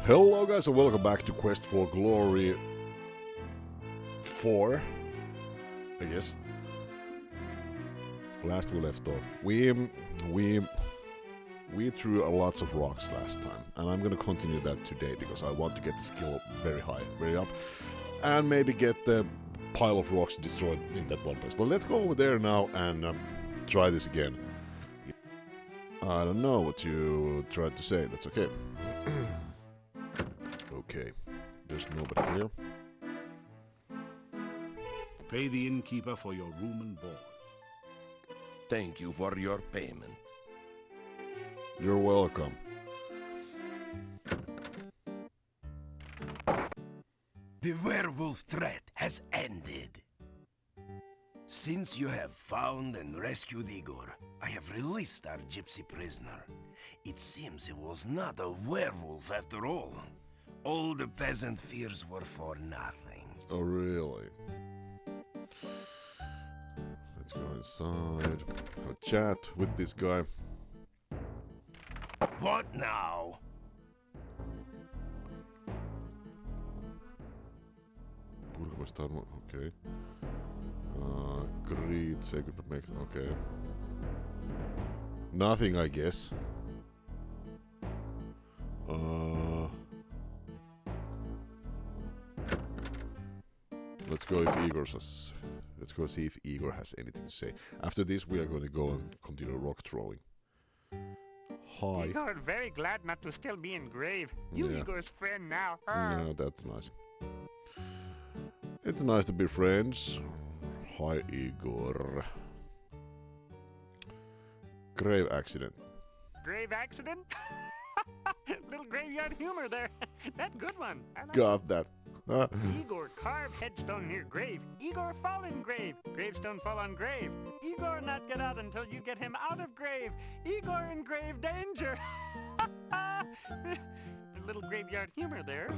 Hello guys and welcome back to Quest for Glory 4, I guess. Last we left off, we threw lots of rocks last time, and I'm gonna continue that today because I want to get the skill very high, very up, and maybe get the pile of rocks destroyed in that one place. But let's go over there now and try this again. I don't know what you tried to say, that's okay. Okay, there's nobody here. Pay the innkeeper for your room and board. Thank you for your payment. You're welcome. The werewolf threat has ended. Since you have found and rescued Igor, I have released our gypsy prisoner. It seems it was not a werewolf after all. All the peasant fears were for nothing. Oh, really? Let's go inside, have a chat with this guy. What now? Okay. Greed, sacred protection. Okay. Nothing, I guess. Let's go if Igor says. Let's go see if Igor has anything to say. After this, we are going to go and continue rock throwing. Hi. Igor, very glad not to still be in grave. You Yeah. Igor's friend now. Yeah, that's nice. It's nice to be friends. Hi, Igor. Grave accident. Grave accident? Little graveyard humor there. That good one. I like Got that. Igor, carve headstone near grave. Igor, fall in grave. Gravestone fall on grave. Igor, not get out until you get him out of grave. Igor in grave danger. A little graveyard humor there.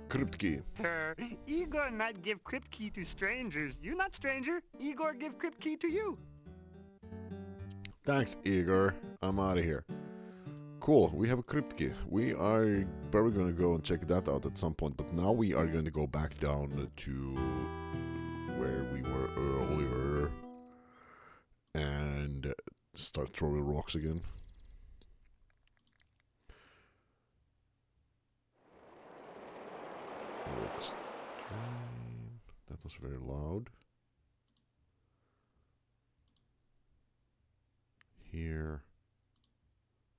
Crypt key. Igor not give crypt key to strangers. You not stranger. Igor give crypt key to you. Thanks, Igor. I'm out of here. Cool, we have a crypt key. We are probably going to go and check that out at some point, but now we are going to go back down to where we were earlier and start throwing rocks again. That was very loud. Here.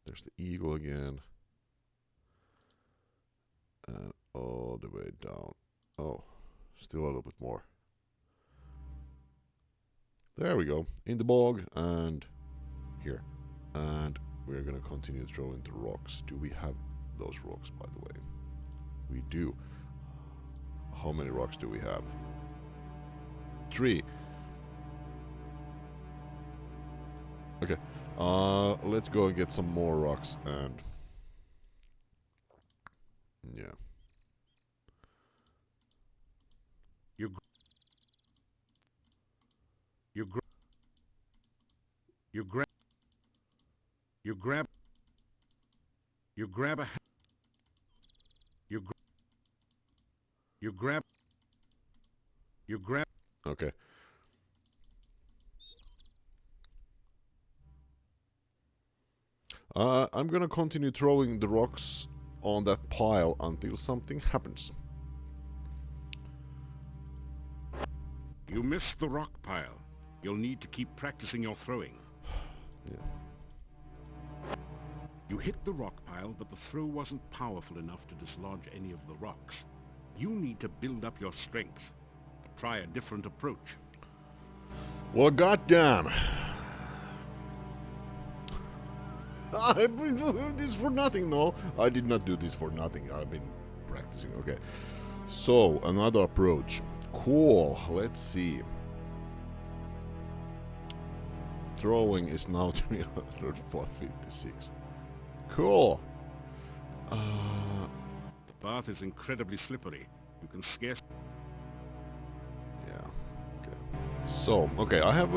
There's the eagle again. And all the way down. Oh, still a little bit more. There we go. In the bog and here. And we're going to continue throwing the rocks. Do we have those rocks, by the way? We do. How many rocks do we have? 3. Okay. Let's go and get some more rocks and yeah. You grab. Okay. I'm gonna continue throwing the rocks on that pile until something happens. You missed the rock pile. You'll need to keep practicing your throwing. Yeah. You hit the rock pile, but the throw wasn't powerful enough to dislodge any of the rocks. You need to build up your strength. Try a different approach. Well, goddamn. I did this for nothing. No, I did not do this for nothing. I've been practicing. Okay. So, another approach. Cool. Let's see. Throwing is now 356. Cool. The path is incredibly slippery. You can scarce... Yeah. Okay. So, okay, I have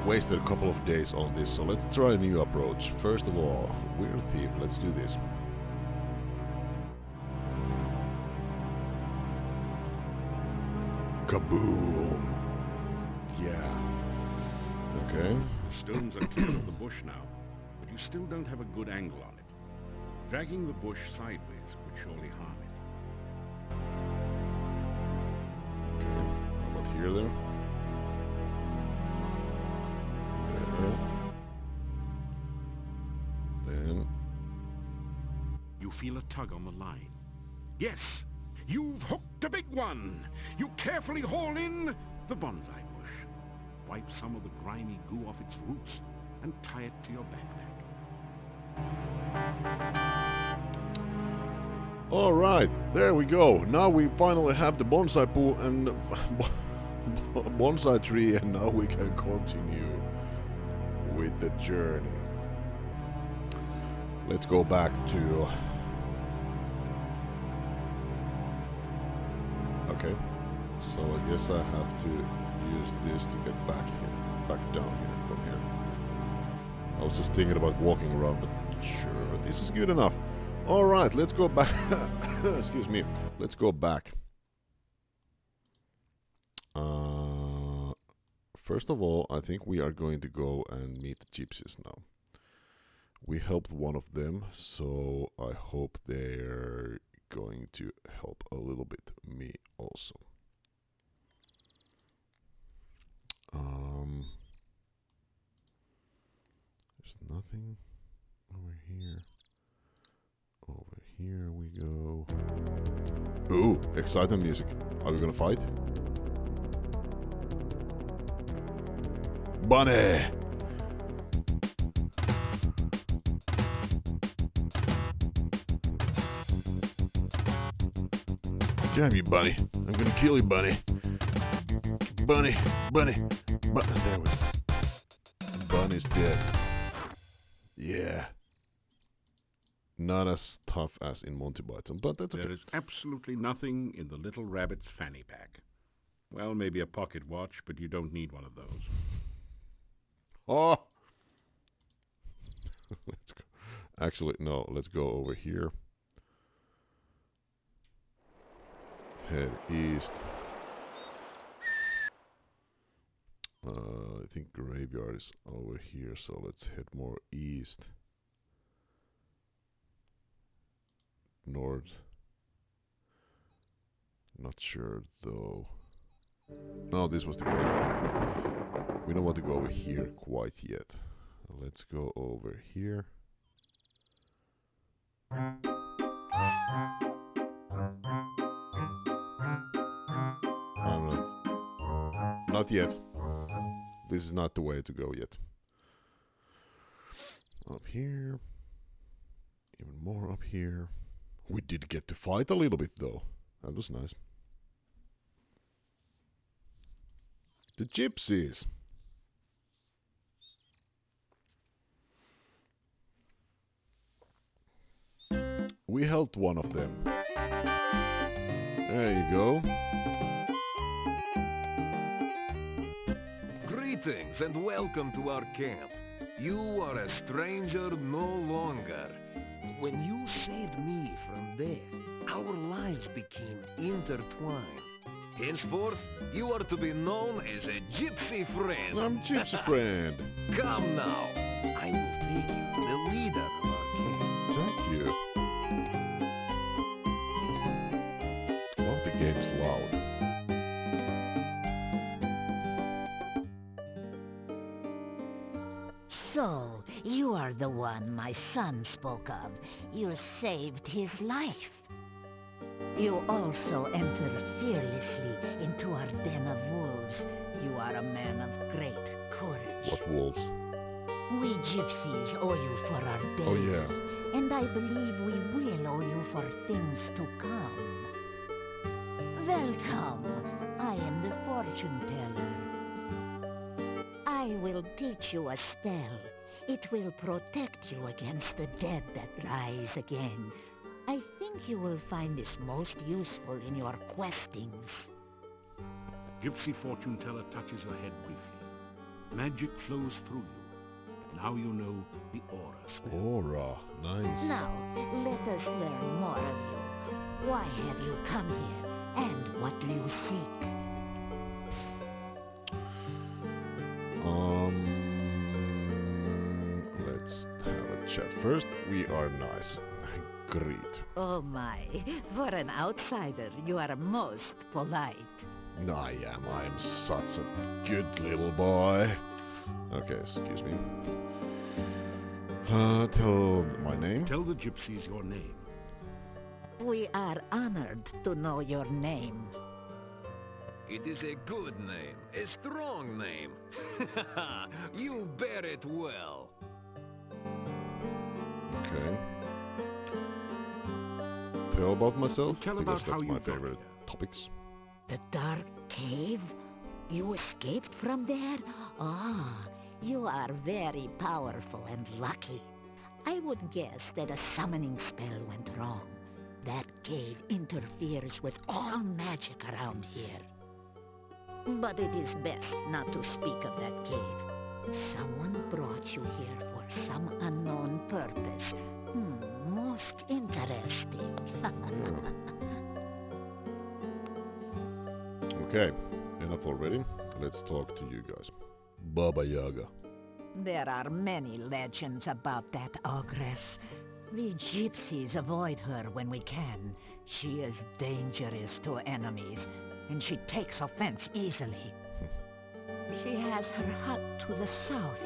wasted a couple of days on this, so let's try a new approach. First of all, Weird Thief, let's do this. Kaboom! Yeah. Okay. The stones are clear of the bush now, but you still don't have a good angle on it. Dragging the bush sideways would surely harm it. Okay. How about here then? There. Then. You feel a tug on the line. Yes! You've hooked a big one! You carefully haul in the bonsai bush. Wipe some of the grimy goo off its roots and tie it to your backpack. Alright, there we go. Now we finally have the bonsai pool and bonsai tree, and now we can continue with the journey. Let's go back to... Okay, so I guess I have to use this to get back down here from here. I was just thinking about walking around, but sure, this is good enough. Alright, let's go back. Excuse me. Let's go back. First of all, I think we are going to go and meet the Gypsies now. We helped one of them, so I hope they're going to help a little bit me also. There's nothing over here. Over here we go. Ooh, exciting music. Are we gonna fight? Bunny! Damn you, Bunny. I'm gonna kill you, Bunny. Bunny, Bunny, Bunny. There we go. Bunny's dead. Yeah. Not as tough as in Monty Python, but that's okay. There is absolutely nothing in the little rabbit's fanny pack. Well, maybe a pocket watch, but you don't need one of those. Oh! Let's go. Actually, no, let's go over here. Head east. I think graveyard is over here, so let's head more east. North. Not sure though. No, this was the graveyard. We don't want to go over here quite yet. Let's go over here. Not yet. This is not the way to go yet. Up here. Even more up here. We did get to fight a little bit though. That was nice. The Gypsies. We helped one of them. There you go. Greetings and welcome to our camp. You are a stranger no longer. When you saved me from death, our lives became intertwined. Henceforth, you are to be known as a gypsy friend. I'm Gypsy friend. Come now. I will take you to the leader of our camp. Thank you. Wow, the game's loud. So, you are the one my son spoke of. You saved his life. You also entered fearlessly into our den of wolves. You are a man of great courage. What wolves? We Gypsies owe you for our day. Oh yeah. And I believe we will owe you for things to come. Welcome. I am the fortune teller. I will teach you a spell. It will protect you against the dead that rise again. I think you will find this most useful in your questings. Gypsy fortune teller touches your head briefly. Magic flows through you. Now you know the aura spell. Aura, nice. Now, let us learn more of you. Why have you come here, and what do you seek? Let's have a chat. First, we are nice. Great. Oh my, for an outsider, you are most polite. I am such a good little boy. Okay, excuse me. Tell my name. Tell the gypsies your name. We are honored to know your name. It is a good name, a strong name. You bear it well. Okay. Tell about myself, Tell because about that's how you my got favorite here. topics. The dark cave? You escaped from there? Ah, you are very powerful and lucky. I would guess that a summoning spell went wrong. That cave interferes with all magic around here. But it is best not to speak of that cave. Someone brought you here for some unknown purpose. Most interesting. Okay, enough already. Let's talk to you guys. Baba Yaga. There are many legends about that ogress. We gypsies avoid her when we can. She is dangerous to enemies, and she takes offense easily. She has her hut to the south.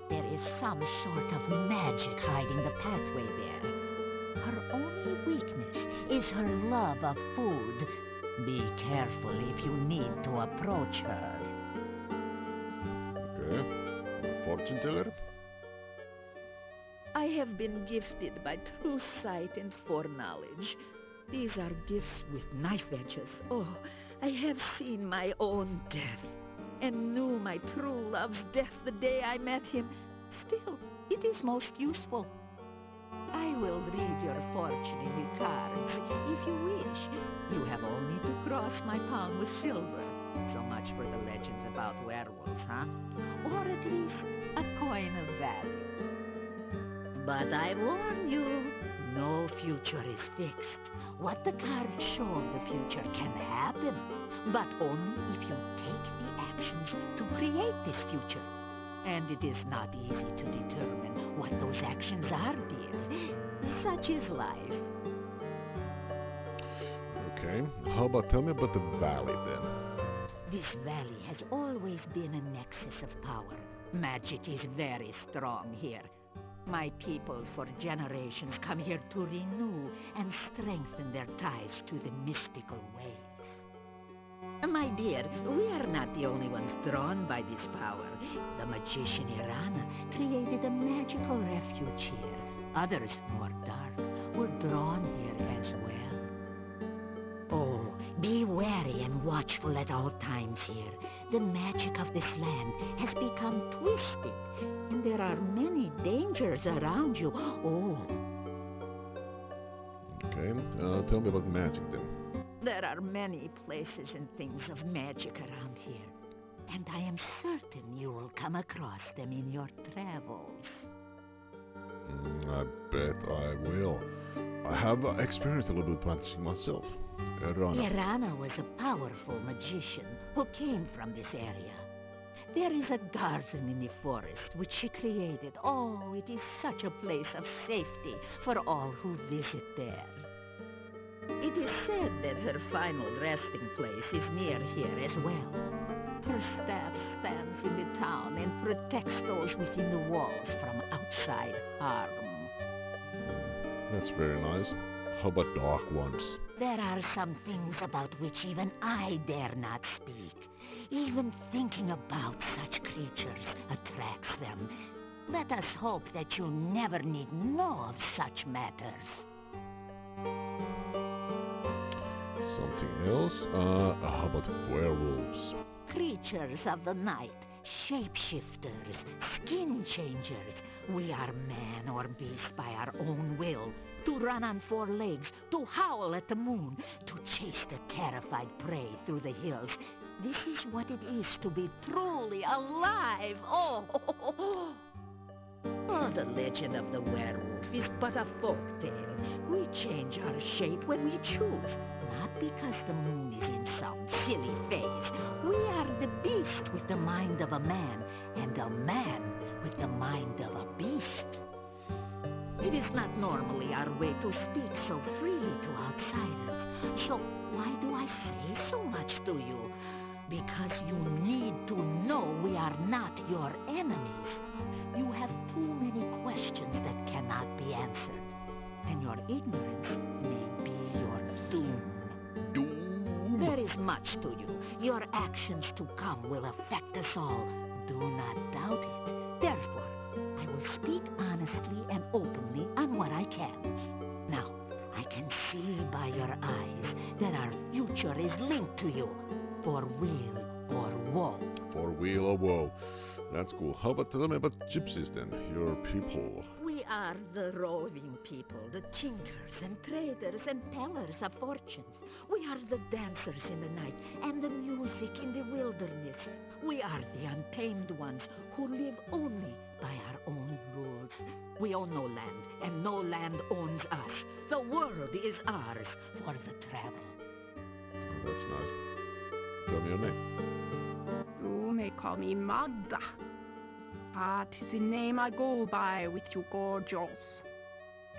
There is some sort of magic hiding the pathway there. Her only weakness is her love of food. Be careful if you need to approach her. Okay. Fortune teller? I have been gifted by true sight and foreknowledge. These are gifts with knife edges. Oh, I have seen my own death, and knew my true love's death the day I met him. Still, it is most useful. I will read your fortune in the cards, if you wish. You have only to cross my palm with silver. So much for the legends about werewolves, huh? Or at least a coin of value. But I warn you, no future is fixed. What the cards show of the future can happen, but only if you take the actions to create this future. And it is not easy to determine what those actions are, dear. Such is life. Okay. How about tell me about the valley then? This valley has always been a nexus of power. Magic is very strong here. My people for generations come here to renew and strengthen their ties to the mystical way. My dear, we are not the only ones drawn by this power. The magician Irana created a magical refuge here. Others, more dark, were drawn here as well. Oh, be wary and watchful at all times here. The magic of this land has become twisted, and there are many dangers around you. Oh. Okay. Tell me about magic then. There are many places and things of magic around here, and I am certain you will come across them in your travels. I bet I will. I have experienced a little bit of magic myself. Irana was a powerful magician who came from this area. There is a garden in the forest which she created. Oh, it is such a place of safety for all who visit there. It is said that her final resting place is near here as well. Her staff stands in the town and protects those within the walls from outside harm. That's very nice. How about dark ones? There are some things about which even I dare not speak. Even thinking about such creatures attracts them. Let us hope that you never need know of such matters. Something else? How about werewolves? Creatures of the night, shapeshifters, skin changers. We are man or beast by our own will. To run on four legs, to howl at the moon, to chase the terrified prey through the hills. This is what it is to be truly alive. Oh, oh, the legend of the werewolf is but a folk tale. We change our shape when we choose, not because the moon is in some silly phase. We are the beast with the mind of a man, and a man with the mind of a beast. It is not normally our way to speak so freely to outsiders. So why do I say so much to you? Because you need to know we are not your enemies. You have too many questions that cannot be answered, and your ignorance may be your doom. Doom. There is much to you. Your actions to come will affect us all. Do not doubt it. Therefore, I will speak honestly and openly on what I can. Now, I can see by your eyes that our future is linked to you, for weal or woe. For weal or woe. That's cool. How about tell me about gypsies then, your people? We are the roving people, the tinkers and traders and tellers of fortunes. We are the dancers in the night and the music in the wilderness. We are the untamed ones who live only by our own rules. We own no land, and no land owns us. The world is ours for the travel. Oh, that's nice. Tell me your name. You may call me Magda. That is the name I go by with you gorgeous.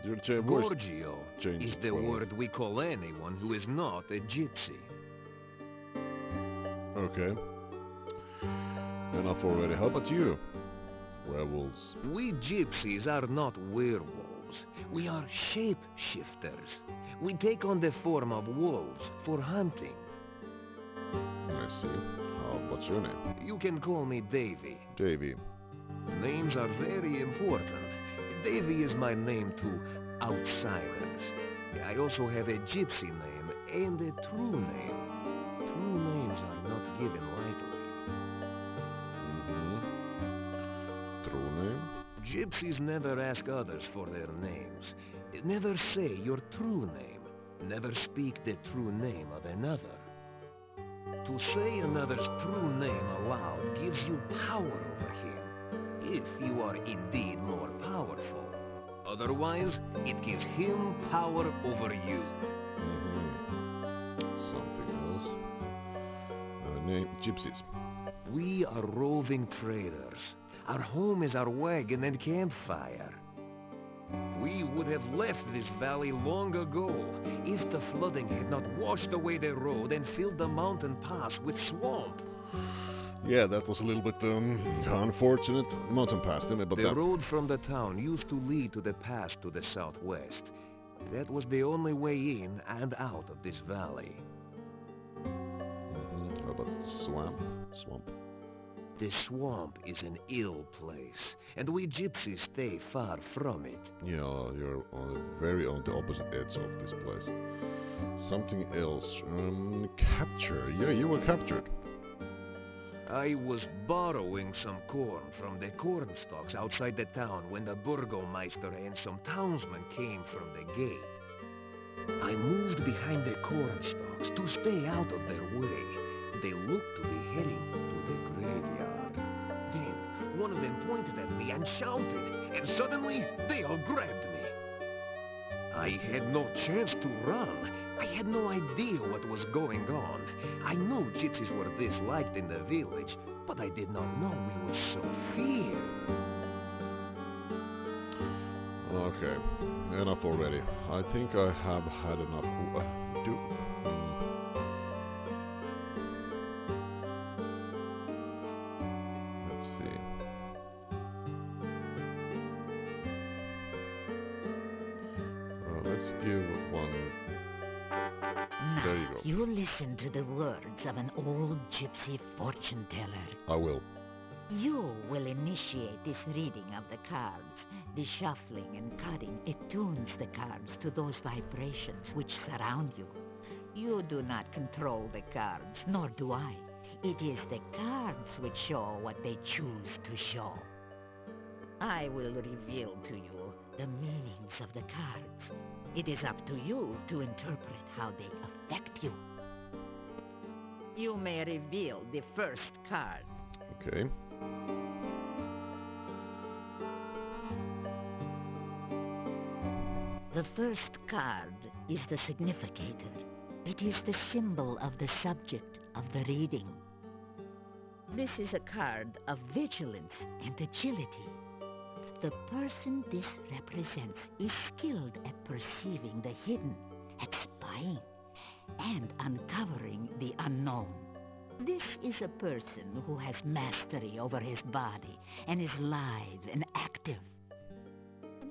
Your voice Gorgio changed is the quite a lot. word we call anyone who is not a gypsy. Okay. Enough already. How about you? Werewolves. We gypsies are not werewolves. We are shape-shifters. We take on the form of wolves for hunting. I see. What's your name? You can call me Davy. Davy. Names are very important. Davy is my name to outsiders. I also have a gypsy name and a true name. True names are not given lightly. True name? Gypsies never ask others for their names. Never say your true name. Never speak the true name of another. To say another's true name aloud gives you power over him, if you are indeed more powerful. Otherwise, it gives him power over you. Something else. Name gypsies. We are roving traders. Our home is our wagon and campfire. We would have left this valley long ago if the flooding had not washed away the road and filled the mountain pass with swamp. Yeah, that was a little bit unfortunate. Mountain pass, tell me about The that. road from the town used to lead to the pass to the southwest. That was the only way in and out of this valley. How about the swamp? Swamp. The swamp is an ill place, and we gypsies stay far from it. Yeah, you're on the opposite edge of this place. Something else. Capture. Yeah, you were captured. I was borrowing some corn from the corn stalks outside the town when the burgomeister and some townsmen came from the gate. I moved behind the corn stalks to stay out of their way. They looked to be heading to the graveyard. Then one of them pointed at me and shouted, and suddenly they all grabbed me. I had no chance to run. I had no idea what was going on. I knew gypsies were disliked in the village, but I did not know we were so feared. Okay, enough already. I think I have had enough. Let's see. Let's give one. There you go. You listen to the words of an old gypsy fortune teller. I will. You will initiate this reading of the cards. The shuffling and cutting attunes the cards to those vibrations which surround you. You do not control the cards, nor do I. It is the cards which show what they choose to show. I will reveal to you the meanings of the cards. It is up to you to interpret how they affect you. You may reveal the first card. Okay. The first card is the significator. It is the symbol of the subject of the reading. This is a card of vigilance and agility. The person this represents is skilled at perceiving the hidden, at spying, and uncovering the unknown. This is a person who has mastery over his body and is live and active.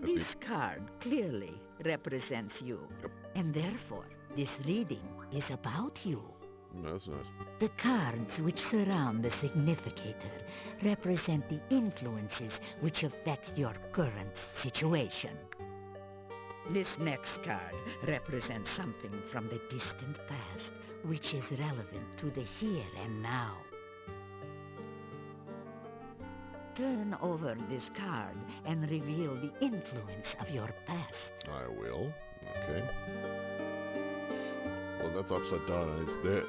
This card clearly represents you, and therefore this reading is about you. That's nice. The cards which surround the significator represent the influences which affect your current situation. This next card represents something from the distant past which is relevant to the here and now. Turn over this card and reveal the influence of your past. I will. Okay. Well, that's upside down, and it's the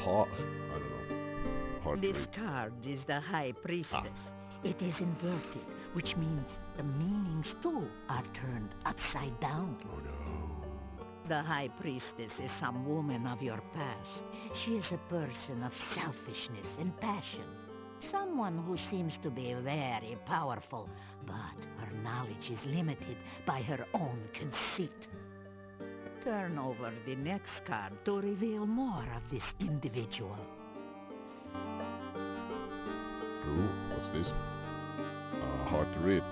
hard. I don't know. Hard to This read. card is the High Priestess. It is inverted, which means the meanings too are turned upside down. Oh no. The High Priestess is some woman of your past. She is a person of selfishness and passion. Someone who seems to be very powerful, but her knowledge is limited by her own conceit. Turn over the next card to reveal more of this individual. Ooh, what's this? Hard to read.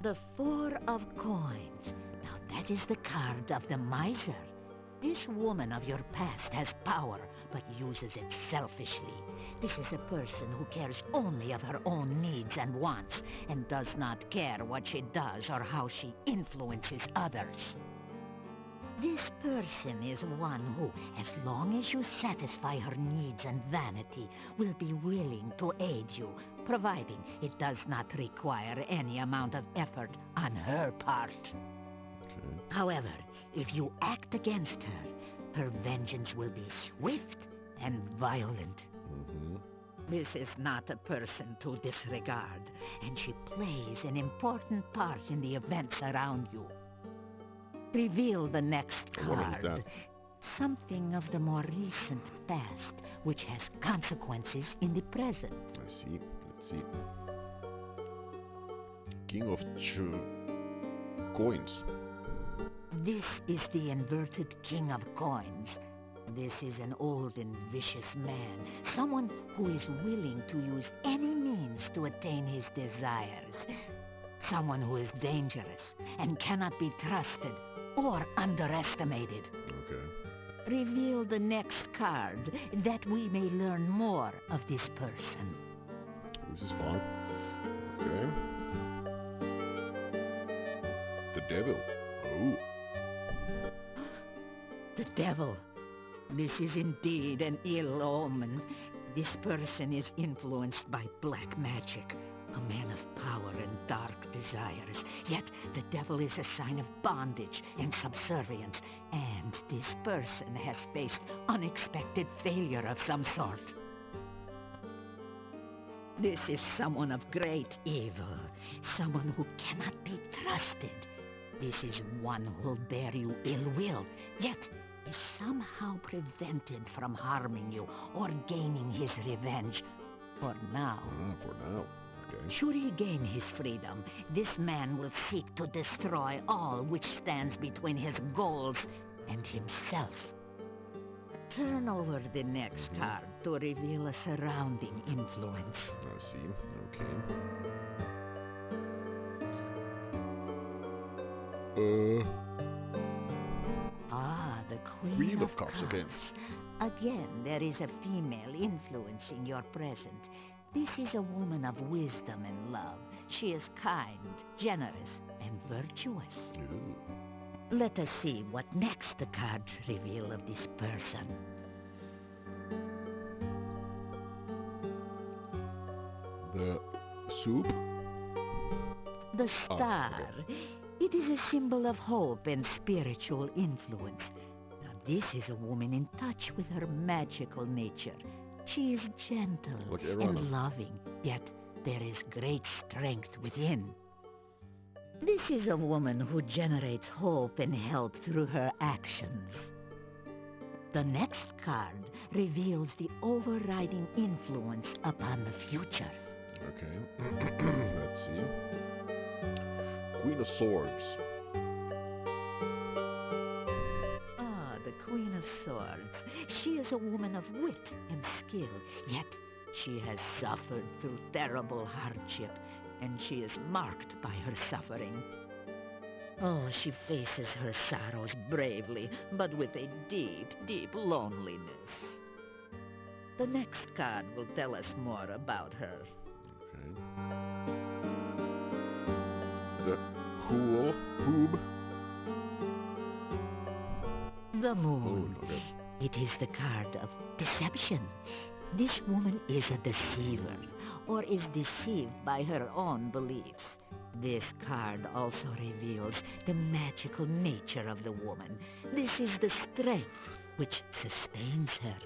The Four of Coins. Now that is the card of the miser. This woman of your past has power, but uses it selfishly. This is a person who cares only of her own needs and wants, and does not care what she does or how she influences others. This person is one who, as long as you satisfy her needs and vanity, will be willing to aid you, providing it does not require any amount of effort on her part. Okay. However, if you act against her, her vengeance will be swift and violent. Mm-hmm. This is not a person to disregard, and she plays an important part in the events around you. Reveal the next What is card. that? Something of the more recent past, which has consequences in the present. I see. Let's see. King of Coins. This is the inverted King of Coins. This is an old and vicious man, someone who is willing to use any means to attain his desires. Someone who is dangerous and cannot be trusted or underestimated. Okay. Reveal the next card that we may learn more of this person. This is fun. Okay. The devil. Oh. The devil. This is indeed an ill omen. This person is influenced by black magic, a man of power and dark desires. Yet the devil is a sign of bondage and subservience, and this person has faced unexpected failure of some sort. This is someone of great evil, someone who cannot be trusted. This is one who will bear you ill will, yet is somehow prevented from harming you or gaining his revenge. For now. For now. Okay. Should he gain his freedom, this man will seek to destroy all which stands between his goals and himself. Turn over the next card to reveal a surrounding influence. I see. Okay. Ah, the Queen of Cups, okay. Again, there is a female influencing your present. This is a woman of wisdom and love. She is kind, generous, and virtuous. Ooh. Let us see what next the cards reveal of this person. The soup. The star. okay. It is a symbol of hope and spiritual influence. Now This is a woman in touch with her magical nature. She is gentle Like Irana. and loving, yet there is great strength within. This is a woman who generates hope and help through her actions. The next card reveals the overriding influence upon the future. Okay. Let's see. Queen of Swords. The Queen of Swords. She is a woman of wit and skill, yet she has suffered through terrible hardship, and she is marked by her suffering. Oh, she faces her sorrows bravely, but with a deep, deep loneliness. The next card will tell us more about her. Okay. The Hoob. The Moon. Okay. It is the card of deception. This woman is a deceiver, or is deceived by her own beliefs. This card also reveals the magical nature of the woman. This is the strength which sustains her.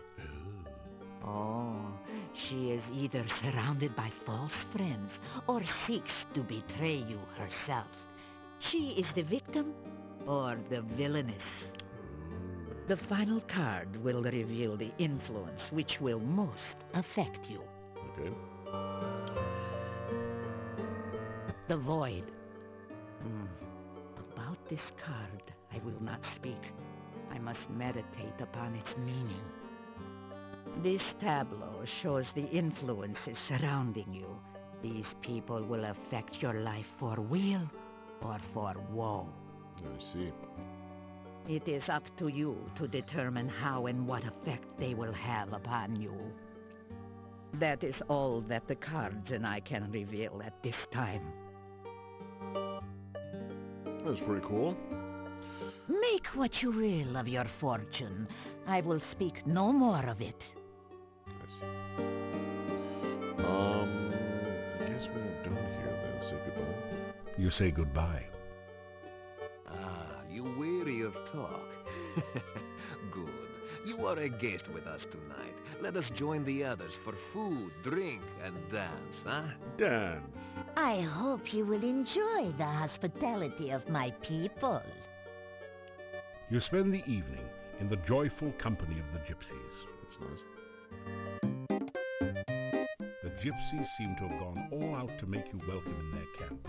Oh, she is either surrounded by false friends or seeks to betray you herself. She is the victim or the villainess. The final card will reveal the influence which will most affect you. Okay. The Void. About this card, I will not speak. I must meditate upon its meaning. This tableau shows the influences surrounding you. These people will affect your life for weal or for woe. I see. It is up to you to determine how and what effect they will have upon you. That is all that the cards and I can reveal at this time. That's pretty cool. Make what you will of your fortune. I will speak no more of it. I see. I guess we're done here then. Say goodbye. You say goodbye. You weary of talk? Good. You are a guest with us tonight. Let us join the others for food, drink, and dance, huh? Dance. I hope you will enjoy the hospitality of my people. You spend the evening in the joyful company of the Gypsies. That's nice. The Gypsies seem to have gone all out to make you welcome in their camp.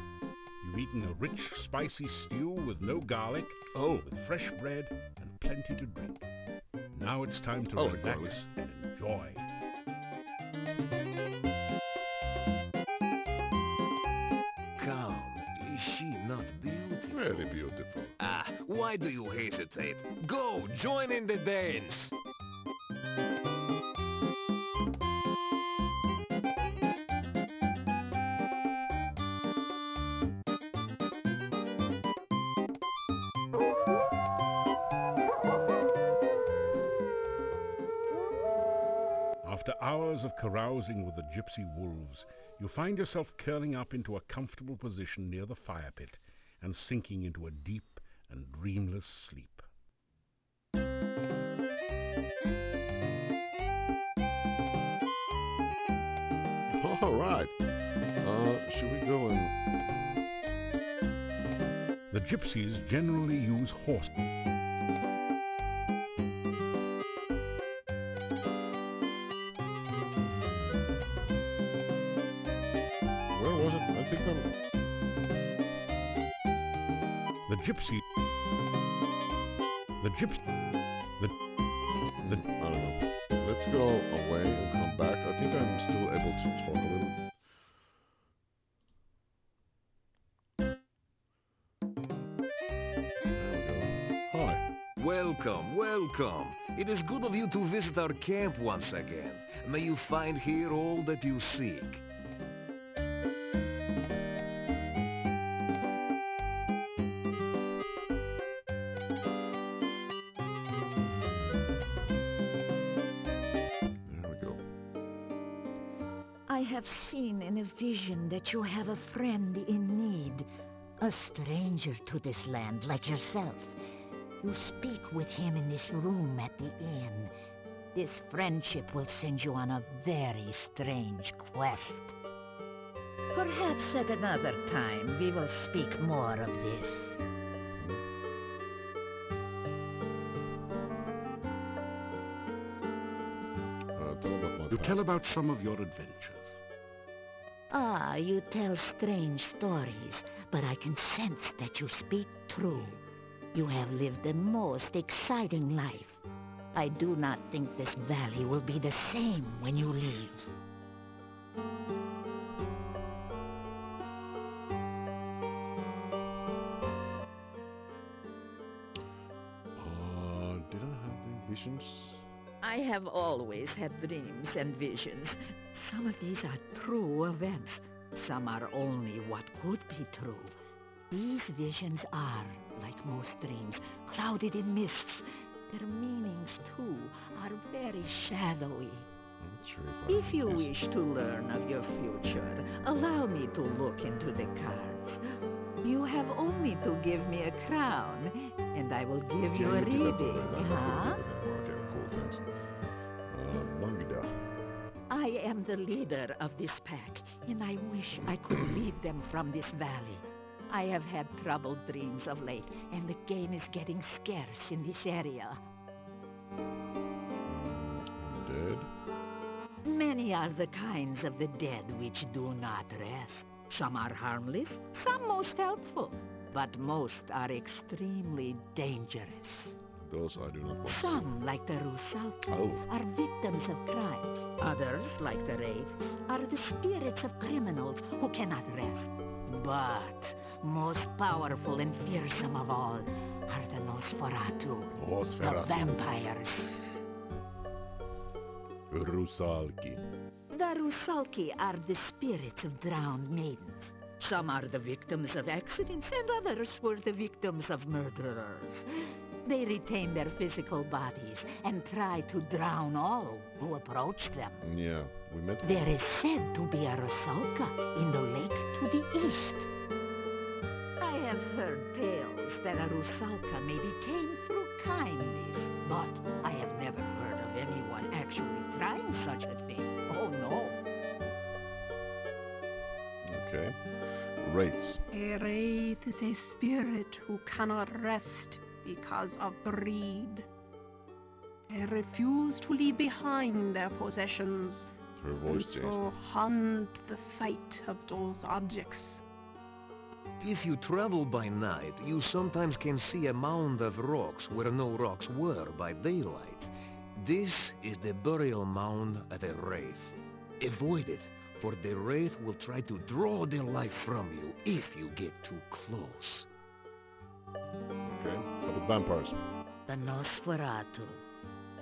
You've eaten a rich, spicy stew with no garlic, with fresh bread and plenty to drink. Now it's time to like garlic. relax and enjoy. Come, is she not beautiful? Very beautiful. Why do you hesitate? Go, join in the dance! After hours of carousing with the gypsy wolves, you find yourself curling up into a comfortable position near the fire pit and sinking into a deep and dreamless sleep. All right. Should we go and... The gypsies generally use horses. Where was it? I think I'm... The gypsy... I don't know. Let's go away and come back. I think I'm still able to talk a little. There we go. Hi. Welcome, welcome. It is good of you to visit our camp once again. May you find here all that you seek. There we go. I have seen in a vision that you have a friend in need, a stranger to this land like yourself. You speak with him in this room at the inn. This friendship will send you on a very strange quest. Perhaps at another time we will speak more of this. Tell about my You past. tell about some of your adventures. Ah, you tell strange stories, but I can sense that you speak true. You have lived the most exciting life. I do not think this valley will be the same when you leave. Did I have the visions? I have always had dreams and visions. Some of these are true events. Some are only what could be true. These visions are, like most dreams, clouded in mists. Their meanings, too, are very shadowy. I'm not sure if I If you this. wish to learn of your future, allow me to look into the cards. You have only to give me a crown, and I will give you a did that reading, already. I'm not huh? gonna do that anymore. Okay, cool, thanks. Magda. I am the leader of this pack, and I wish I could lead them from this valley. I have had troubled dreams of late, and the game is getting scarce in this area. Dead. Many are the kinds of the dead which do not rest. Some are harmless, some most helpful, but most are extremely dangerous. Those I do not want to see. Some, like the Rusalki, Oh. are victims of crimes. Others, like the Wraiths, are the spirits of criminals who cannot rest. But most powerful and fearsome of all are the Nosferatu, the Nosferatu. vampires. Rusalki. The Rusalki are the spirits of drowned maidens. Some are the victims of accidents, and others were the victims of murderers. They retain their physical bodies and try to drown all who approach them. Yeah, we met. There is said to be a Rusalka in the lake to the east. I have heard tales that a Rusalka may be tamed through kindness, but I have never heard of anyone actually trying such a thing. Oh no. Okay. Rates. A wraith is a spirit who cannot rest because of greed. They refuse to leave behind their possessions, Her and voice changed. so hunt the sight of those objects. If you travel by night, you sometimes can see a mound of rocks where no rocks were by daylight. This is the burial mound of a wraith. Avoid it, for the wraith will try to draw their life from you if you get too close. Okay. How about vampires? The Nosferatu,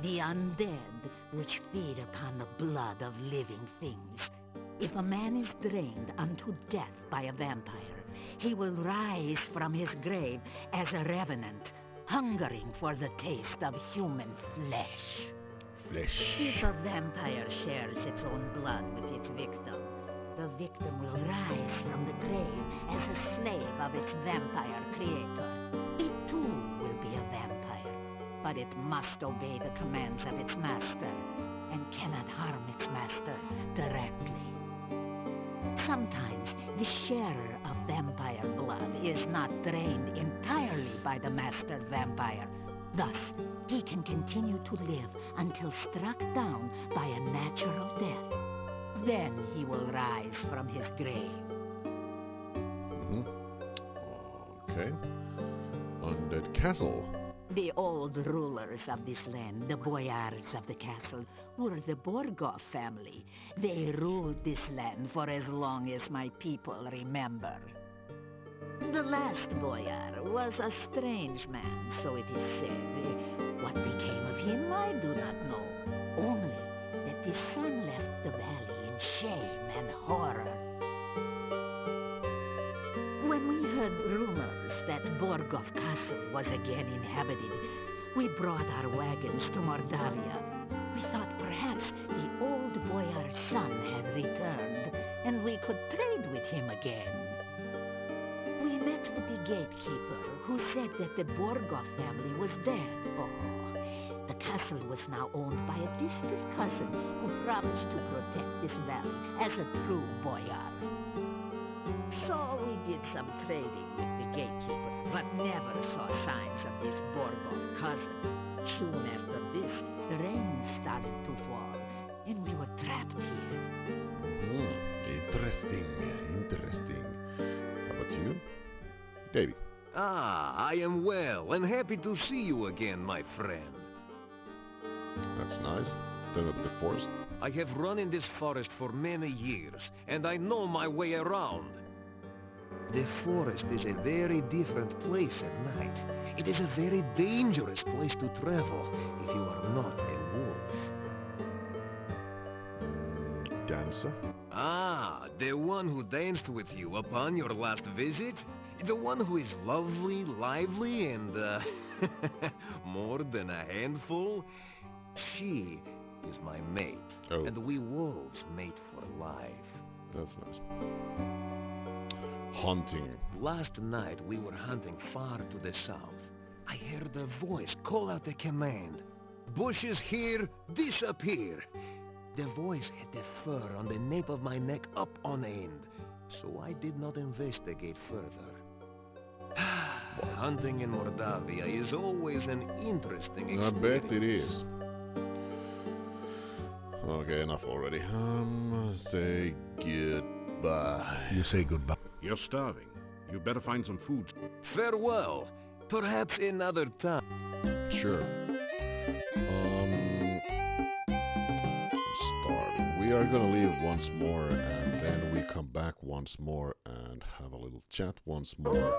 the undead which feed upon the blood of living things. If a man is drained unto death by a vampire, he will rise from his grave as a revenant, hungering for the taste of human flesh. Flesh. If a vampire shares its own blood with its victim, the victim will rise from the grave as a slave of its vampire creator. It too will be a vampire, but it must obey the commands of its master and cannot harm its master directly. Sometimes the sharer of vampire blood is not drained entirely by the master vampire. Thus, he can continue to live until struck down by a natural death. Then he will rise from his grave. Mm-hmm. Okay. Undead castle. The old rulers of this land, the boyars of the castle, were the Borgov family. They ruled this land for as long as my people remember. The last boyar was a strange man, so it is said. What became of him, I do not know. Only that the son left the valley in shame and horror. When we heard rumors that Borgov Castle was again inhabited, we brought our wagons to Mordavia. We thought perhaps the old boyar's son had returned, and we could trade with him again. We met with the gatekeeper, who said that the Borgov family was dead. Oh, the castle was now owned by a distant cousin who promised to protect this valley as a true boyar. So we did some trading with the gatekeeper, but never saw signs of this Borgov cousin. Soon after this, the rain started to fall, and we were trapped here. Interesting, interesting. How about you, Davy? Ah, I am well and happy to see you again, my friend. That's nice. Tell me about the forest. I have run in this forest for many years, and I know my way around. The forest is a very different place at night. It is a very dangerous place to travel if you are not a wolf. Dancer? Ah, the one who danced with you upon your last visit? The one who is lovely, lively, and, more than a handful? She is my mate, Oh. and we wolves mate for life. That's nice. Hunting. Last night we were hunting far to the south. I heard a voice call out a command. Bushes here, disappear! The voice had the fur on the nape of my neck up on end, so I did not investigate further. Hunting in Mordavia is always an interesting I experience. bet it is. Okay, enough already. Say goodbye. You say goodbye. You're starving. You better find some food. Farewell. Perhaps another time. Sure. Starving. We are gonna leave once more, and then we come back once more and have a little chat once more.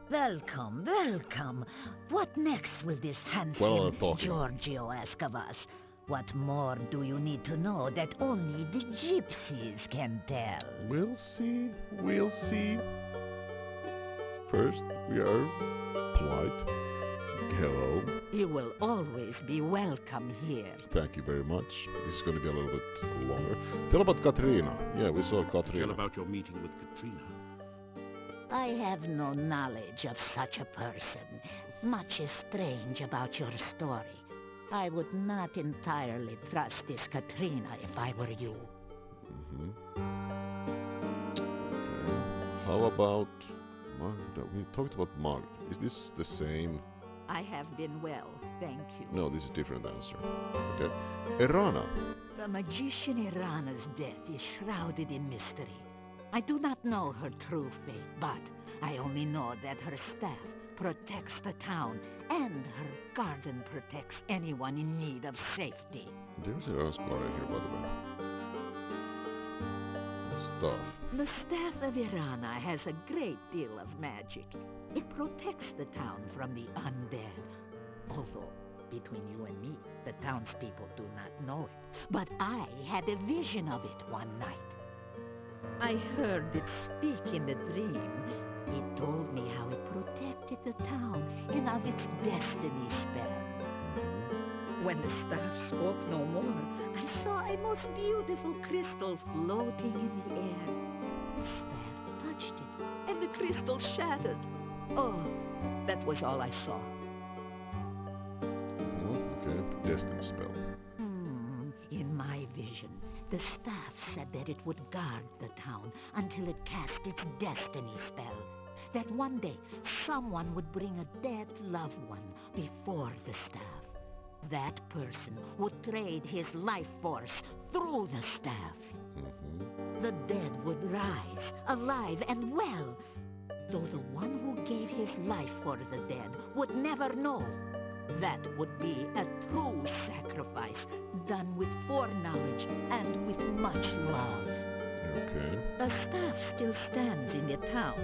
Welcome, welcome. What next will this handsome Well, I'm talking. Giorgio ask of us? What more do you need to know that only the Gypsies can tell? We'll see. We'll see. First, we are polite. Hello. You will always be welcome here. Thank you very much. This is going to be a little bit longer. Tell about Katrina. Yeah, we saw Tell Katrina. about your meeting with Katrina. I have no knowledge of such a person. Much is strange about your story. I would not entirely trust this Katrina if I were you. Okay. How about Magda? We talked about Magda. Is this the same? I have been well, thank you. No, this is a different answer. Okay. Erana. The magician Irana's death is shrouded in mystery. I do not know her true fate, but I only know that her staff protects the town, and her garden protects anyone in need of safety. There's Erana's car here, by the way. And stuff. The staff of Irana has a great deal of magic. It protects the town from the undead. Although, between you and me, the townspeople do not know it. But I had a vision of it one night. I heard it speak in a dream. It told me how it protected the town and of its destiny spell. When the staff spoke no more, I saw a most beautiful crystal floating in the air. The staff touched it, and the crystal shattered. Oh, that was all I saw. Okay. Destiny spell. In my vision, the staff said that it would guard the town until it cast its destiny spell. That one day, someone would bring a dead loved one before the staff. That person would trade his life force through the staff. The dead would rise, alive and well, though the one who gave his life for the dead would never know. That would be a true sacrifice, done with foreknowledge and with much love. Okay. The staff still stands in the town,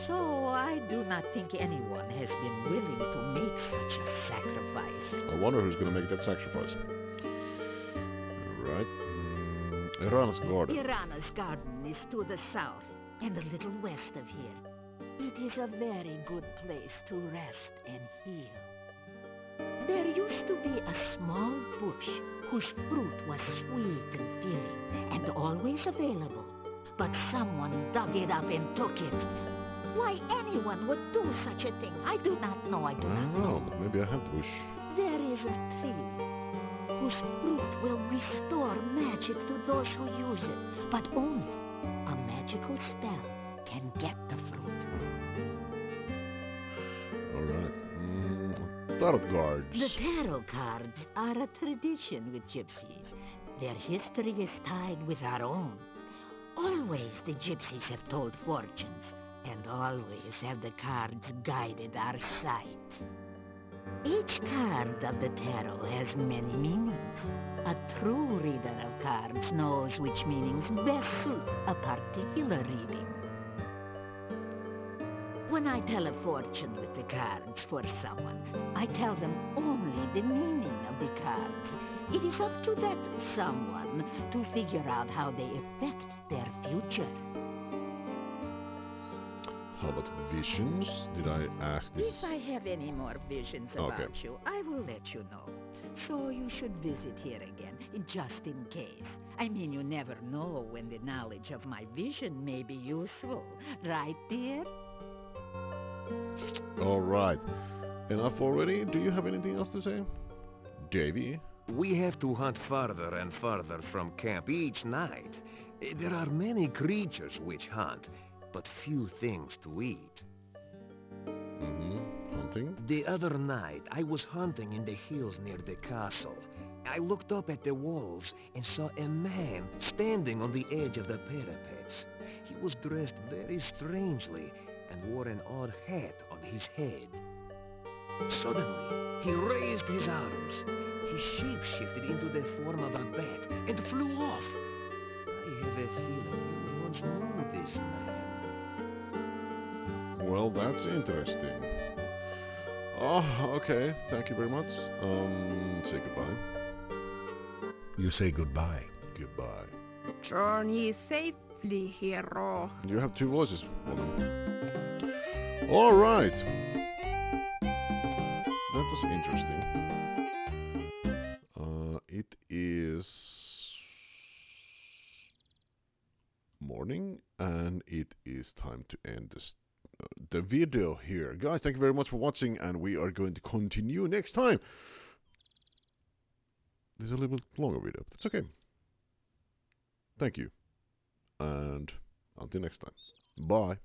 so I do not think anyone has been willing to make such a sacrifice. I wonder who's gonna make that sacrifice. Right. Erana's garden. Irana's garden is to the south. and a little west of here. It is a very good place to rest and heal. There used to be a small bush whose fruit was sweet and filling and always available, but someone dug it up and took it. Why anyone would do such a thing, I do not know, I do I not don't know, know. but maybe I have the bush. There is a tree whose fruit will restore magic to those who use it, but only a magical spell can get the fruit. Alright. Tarot cards. The tarot cards are a tradition with gypsies. Their history is tied with our own. Always the gypsies have told fortunes, and always have the cards guided our sight. Each card of the tarot has many meanings. A true reader of cards knows which meanings best suit a particular reading. When I tell a fortune with the cards for someone, I tell them only the meaning of the cards. It is up to that someone to figure out how they affect their future. How about visions? Did I ask this? If I have any more visions Okay. about you, I will let you know. So you should visit here again, just in case. I mean, you never know when the knowledge of my vision may be useful. Right, dear? Alright. Enough already? Do you have anything else to say? Davy? We have to hunt farther and farther from camp each night. There are many creatures which hunt, but few things to eat. Hunting? The other night, I was hunting in the hills near the castle. I looked up at the walls and saw a man standing on the edge of the parapets. He was dressed very strangely and wore an odd hat on his head. Suddenly, he raised his arms. He shape-shifted into the form of a bat and flew off. I have a feeling you once knew this man. Well, that's interesting. Oh, okay. Thank you very much. Say goodbye. You say goodbye. Goodbye. Journey safely, hero. You have two voices, woman. Alright. That was interesting. It is morning, and it is time to end this the video here. Guys, thank you very much for watching, and we are going to continue next time. This is a little bit longer video, but it's okay. Thank you, and until next time. Bye.